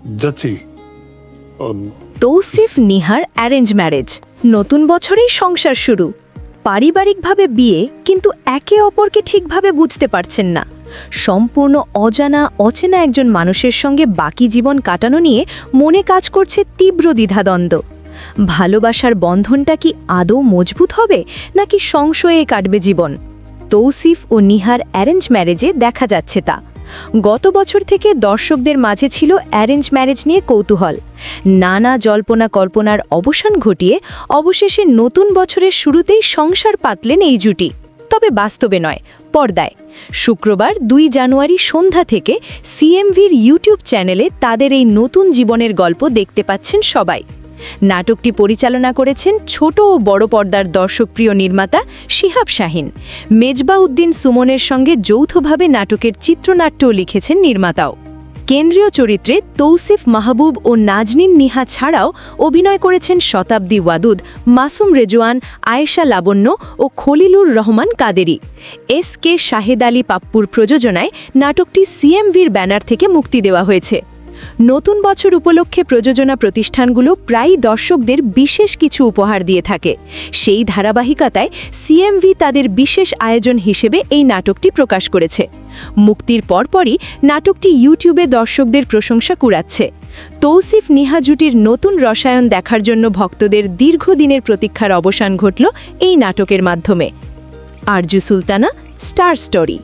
যাচ্ছি। Tausif Nihar arrange marriage, নতুন বছরেই সংসার শুরু। পারিবারিকভাবে বিয়ে, কিন্তু একে অপরকে ঠিকভাবে বুঝতে পারছেন না। সম্পূর্ণ অচেনা একজন মানুষের সঙ্গে বাকি জীবন কাটানো নিয়ে মনে কাজ করছে তীব্র দ্বিধাদ্বন্দ্ব। ভালোবাসার বন্ধনটা কি আদৌ মজবুত হবে, নাকি সংশয়ে কাটবে জীবন? তৌসিফ ও নিহার অ্যারেঞ্জ ম্যারেজে দেখা যাচ্ছে তা। গত বছর থেকে দর্শকদের মাঝে ছিল অ্যারেঞ্জ ম্যারেজ নিয়ে কৌতূহল। নানা জল্পনা কল্পনার অবসান ঘটিয়ে অবশেষে নতুন বছরের শুরুতেই সংসার পাতলেন এই জুটি। তবে বাস্তবে নয়, পর্দায়। শুক্রবার ২ জানুয়ারি সন্ধ্যা থেকে সিএমভির ইউটিউব চ্যানেলে তাদের এই নতুন জীবনের গল্প দেখতে পাচ্ছেন সবাই। নাটকটি পরিচালনা করেছেন ছোট ও বড় পর্দার দর্শকপ্রিয় নির্মাতা শিহাব শাহীন। মেজবাউদ্দিন সুমনের সঙ্গে যৌথভাবে নাটকের চিত্রনাট্যও লিখেছেন নির্মাতাও। কেন্দ্রীয় চরিত্রে তৌসিফ মাহবুব ও নাজনীন নিহা ছাড়াও অভিনয় করেছেন শতাব্দী ওয়াদুদ, মাসুম রেজওয়ান, আয়েশা লাবণ্য ও খলিলুর রহমান কাদেরি। এস.কে. শাহেদ আলী পাপ্পুর প্রযোজনায় নাটকটি সিএমভির ব্যানার থেকে মুক্তি দেওয়া হয়েছে। নতুন বছর উপলক্ষে প্রযোজনা প্রতিষ্ঠানগুলো প্রায়ই দর্শকদের বিশেষ কিছু উপহার দিয়ে থাকে। সেই ধারাবাহিকতায় সিএমভি তাদের বিশেষ আয়োজন হিসেবে এই নাটকটি প্রকাশ করেছে। মুক্তির পরপরই নাটকটি ইউটিউবে দর্শকদের প্রশংসা কুড়াচ্ছে। তৌসিফ নিহা জুটির নতুন রসায়ন দেখার জন্য ভক্তদের দীর্ঘদিনের প্রতীক্ষার অবসান ঘটল এই নাটকের মাধ্যমে। Arju Sultana, star story.